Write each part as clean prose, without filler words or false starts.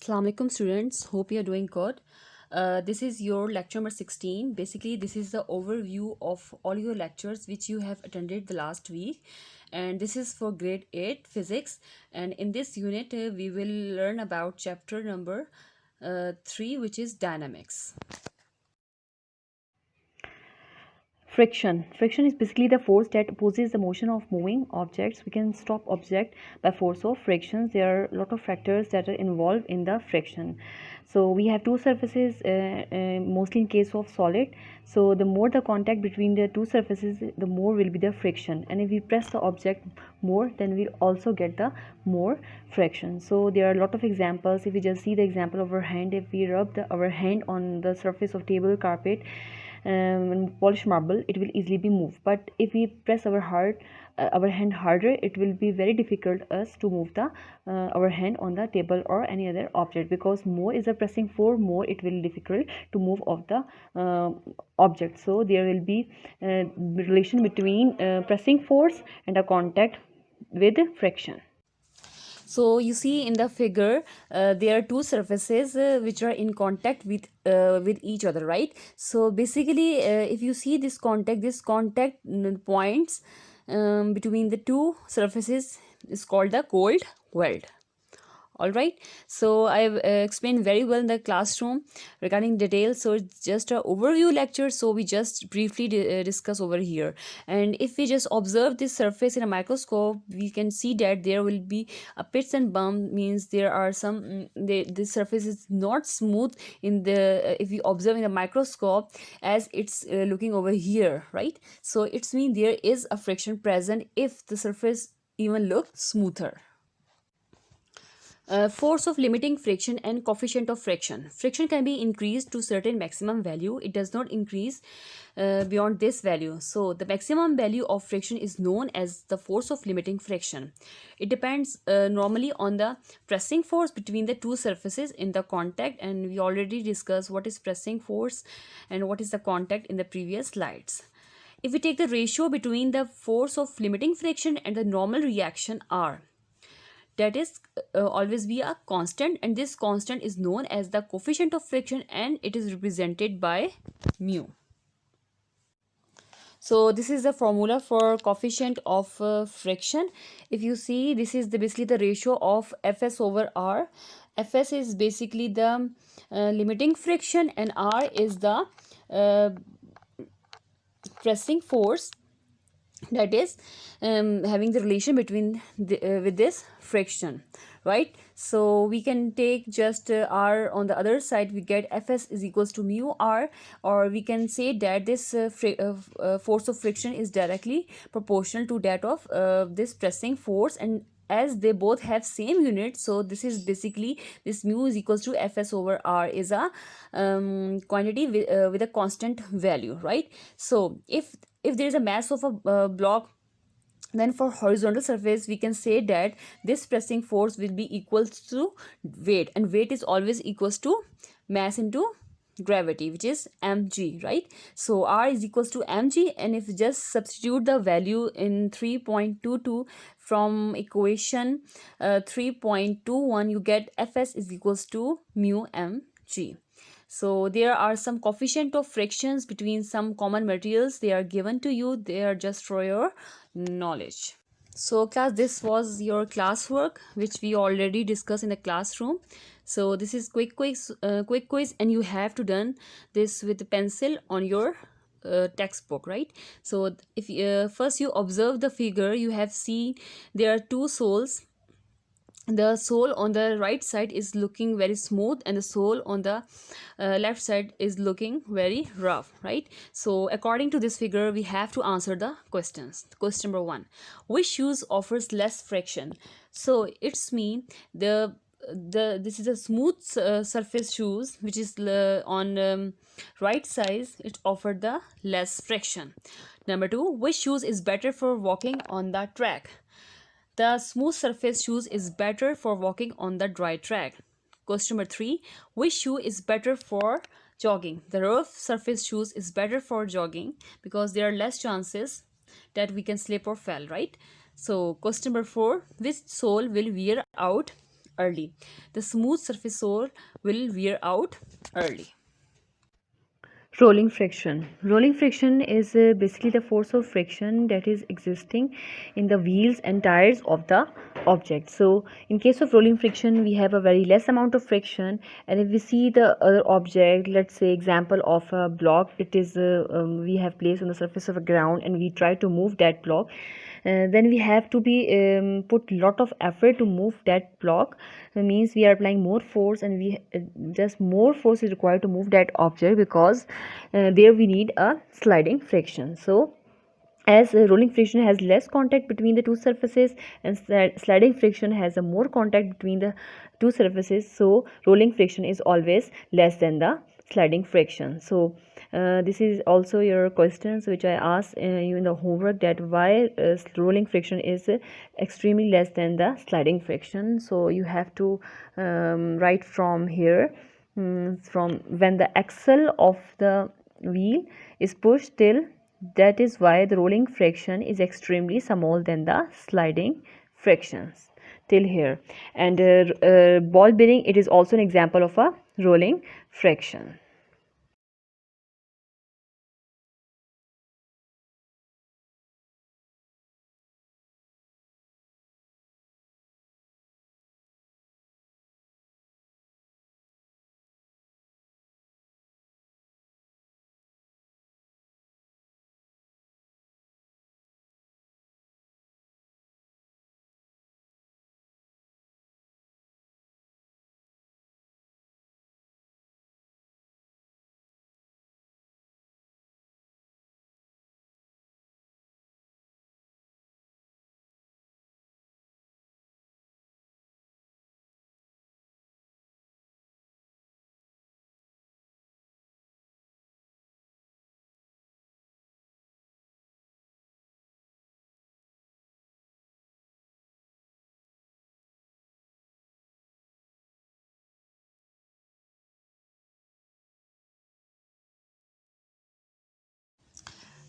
Assalamu alaikum students, hope you are doing good. This is your lecture number 16. Basically, this is the overview of all your lectures which you have attended the last week, and this is for grade 8 physics. And in this unit, we will learn about chapter number 3, which is dynamics. Friction is basically the force that opposes the motion of moving objects. We can stop object by force of friction. There are a lot of factors that are involved in the friction. So we have two surfaces, mostly in case of solid. So the more the contact between the two surfaces, the more will be the friction. And if we press the object more, then we also get the more friction. So there are a lot of examples. If we just see the example of our hand, if we rub our hand on the surface of table, carpet, polished marble, it will easily be moved. But if we press our hand harder, it will be very difficult us to move the our hand on the table or any other object, because more is the pressing force, more it will difficult to move of the object. So there will be relation between pressing force and a contact with friction. So you see in the figure, there are two surfaces which are in contact with each other, right? So basically, if you see this contact points between the two surfaces is called the cold weld. All right, so I've explained very well in the classroom regarding details, so it's just a overview lecture, so we just briefly discuss over here. And if we just observe this surface in a microscope, we can see that there will be a pits and bump, means there are some this surface is not smooth in the if we observe in the microscope as it's looking over here, right? So it's mean there is a friction present if the surface even look smoother. Force of limiting friction and coefficient of friction. Friction can be increased to certain maximum value. It does not increase beyond this value. So the maximum value of friction is known as the force of limiting friction. It depends normally on the pressing force between the two surfaces in the contact, and we already discussed what is pressing force and what is the contact in the previous slides. If we take the ratio between the force of limiting friction and the normal reaction R, that is always be a constant, and this constant is known as the coefficient of friction, and it is represented by mu. So this is the formula for coefficient of friction. If you see, this is basically the ratio of Fs over R. Fs is basically the limiting friction, and R is the uh, pressing force, that is having the relation between with this friction, right? So we can take just R on the other side, we get Fs is equals to mu R, or we can say that this force of friction is directly proportional to that of this pressing force, and as they both have same unit, so this is basically this mu is equals to Fs over R is a quantity with a constant value, right? So if there is a mass of a block, then for horizontal surface we can say that this pressing force will be equals to weight, and weight is always equals to mass into gravity, which is mg, right? So R is equals to mg, and if you just substitute the value in 3.22 from equation 3.21, you get Fs is equals to mu mg. So there are some coefficient of frictions between some common materials. They are given to you. They are just for your knowledge. So class, this was your classwork which we already discussed in the classroom. So this is quick quiz, and you have to done this with the pencil on your textbook, right? So if first you observe the figure, you have seen there are two soles. The sole on the right side is looking very smooth, and the sole on the left side is looking very rough, right? So according to this figure, we have to answer the questions. Question number 1: which shoes offers less friction? So it's mean this is a smooth surface shoes which is on right size, it offered the less friction. Number 2: which shoes is better for walking on the track? The smooth surface shoes is better for walking on the dry track. Question number 3: which shoe is better for jogging? The rough surface shoes is better for jogging because there are less chances that we can slip or fall, right? So question number 4: which sole will wear out early. The smooth surface sole will wear out early. Rolling friction. Rolling friction is basically the force of friction that is existing in the wheels and tires of the object. So in case of rolling friction, we have a very less amount of friction, and if we see the other object, let's say example of a block, it is we have placed on the surface of a ground and we try to move that block, then we have to be put lot of effort to move that block. Means we are applying more force, and we just more force is required to move that object, because there we need a sliding friction. So as rolling friction has less contact between the two surfaces, and sliding friction has a more contact between the two surfaces, so rolling friction is always less than the sliding friction. So this is also your questions which I asked you in the homework, that why rolling friction is extremely less than the sliding friction. So you have to write from here, from when the axle of the wheel is pushed till, that is why the rolling friction is extremely small than the sliding frictions till here. And ball bearing, it is also an example of a rolling friction.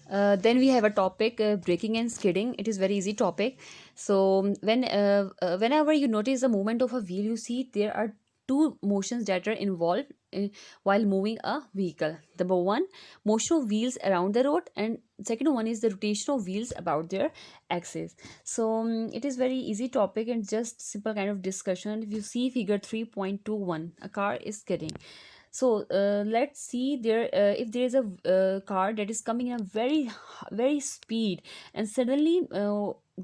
Then we have a topic, braking and skidding. It is very easy topic. So whenever you notice the movement of a wheel, you see there are two motions that are involved while moving a vehicle. Number one, motion of wheels around the road, and second one is the rotation of wheels about their axis. So it is very easy topic and just simple kind of discussion. If you see figure 3.21, a car is skidding. So let's see there, if there is a car that is coming in a very speed, and suddenly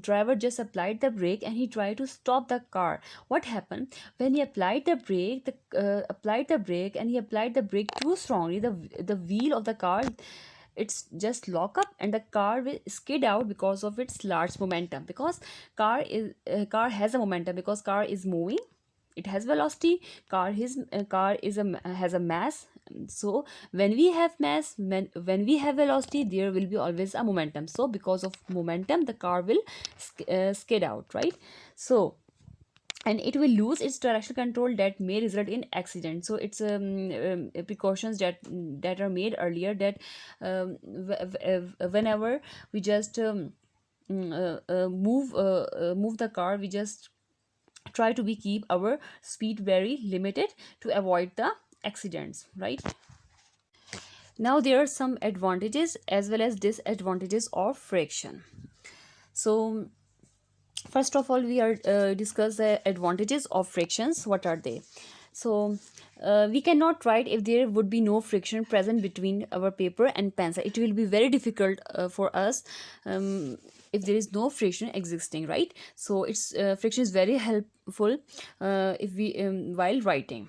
driver just applied the brake and he tried to stop the car. What happened when he applied the brake, and he applied the brake too strongly, the wheel of the car, it's just lock up and the car will skid out because of its large momentum. Because car has a momentum, because car is moving, it has velocity. Car is has a mass. So when we have mass, when we have velocity, there will be always a momentum. So because of momentum, the car will skid out, right? So, and it will lose its direction control, that may result in accident. So it's precautions that are made earlier, that whenever we just move the car, we just try to be keep our speed very limited to avoid the accidents, right? Now there are some advantages as well as disadvantages of friction. So first of all, we are discuss the advantages of frictions. What are they? So we cannot write if there would be no friction present between our paper and pencil. It will be very difficult for us if there is no friction existing, right? So it's friction is very helpful if we while writing.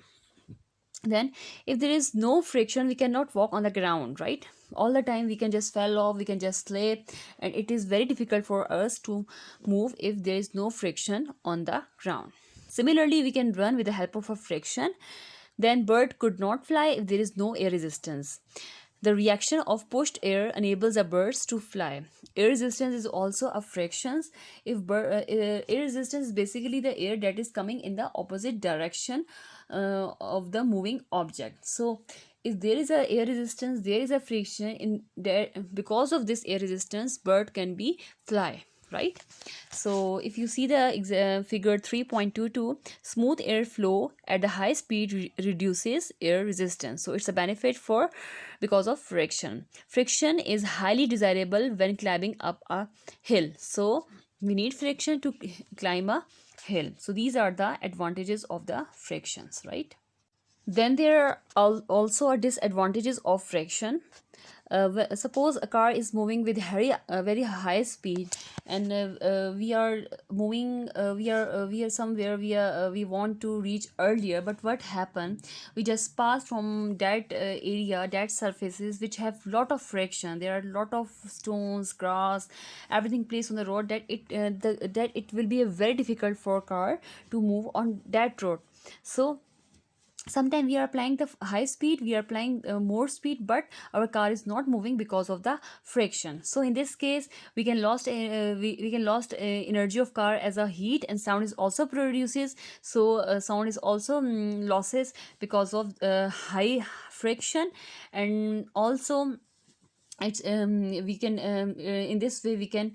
Then if there is no friction, we cannot walk on the ground, right? All the time we can just fall off, we can just slip, and it is very difficult for us to move if there is no friction on the ground. Similarly, we can run with the help of a friction. Then bird could not fly if there is no air resistance. The reaction of pushed air enables the birds to fly. Air resistance is also a friction. Air resistance is basically the air that is coming in the opposite direction of the moving object. So if there is a air resistance, there is a friction in there. Because of this air resistance, bird can be fly. right? So if you see the figure 3.22, smooth air flow at the high speed reduces air resistance. So it's a benefit for because of friction. Friction is highly desirable when climbing up a hill. So we need friction to climb a hill. So these are the advantages of the frictions, right? Then there are also are disadvantages of friction. Suppose a car is moving with very high speed, and we are moving, we are somewhere, we want to reach earlier, but what happened, we just pass from that area, that surfaces which have lot of friction. There are lot of stones, grass, everything placed on the road, that that it will be a very difficult for car to move on that road. So sometimes we are applying the high speed, we are applying more speed, but our car is not moving because of the friction. So in this case, we can lost we can lost energy of car as a heat, and sound is also produces. So sound is also losses because of high friction. And also it's we can in this way we can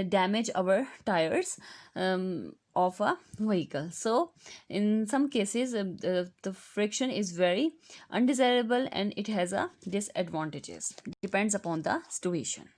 damage our tires of a vehicle. So in some cases the friction is very undesirable, and it has a disadvantages, depends upon the situation.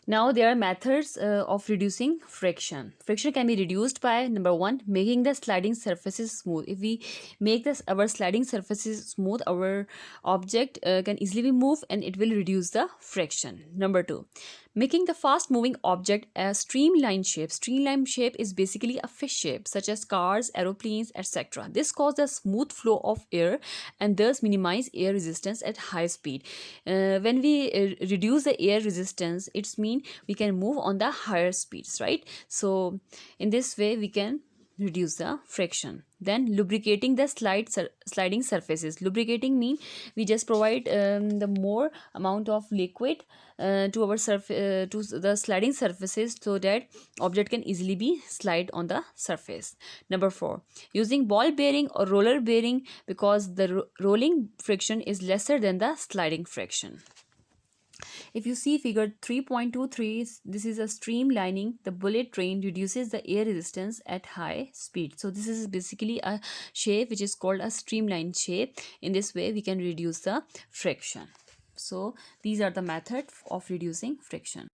Now there are methods of reducing friction. Friction can be reduced by number one, making the sliding surfaces smooth. If we make this our sliding surfaces smooth, our object can easily be moved, and it will reduce the friction. Number two, making the fast moving object a streamlined shape. Streamlined shape is basically a fish shape, such as cars, aeroplanes, etc. This causes a smooth flow of air and thus minimize air resistance at high speed. When we reduce the air resistance, it's mean we can move on the higher speeds, right? So in this way we can reduce the friction. Then lubricating the sliding surfaces. Lubricating mean we just provide the more amount of liquid to our to the sliding surfaces, so that object can easily be slide on the surface. Number four, using ball bearing or roller bearing, because the rolling friction is lesser than the sliding friction. If you see figure 3.23, this is a streamlining. The bullet train reduces the air resistance at high speed. So this is basically a shape which is called a streamlined shape. In this way we can reduce the friction. So these are the method of reducing friction.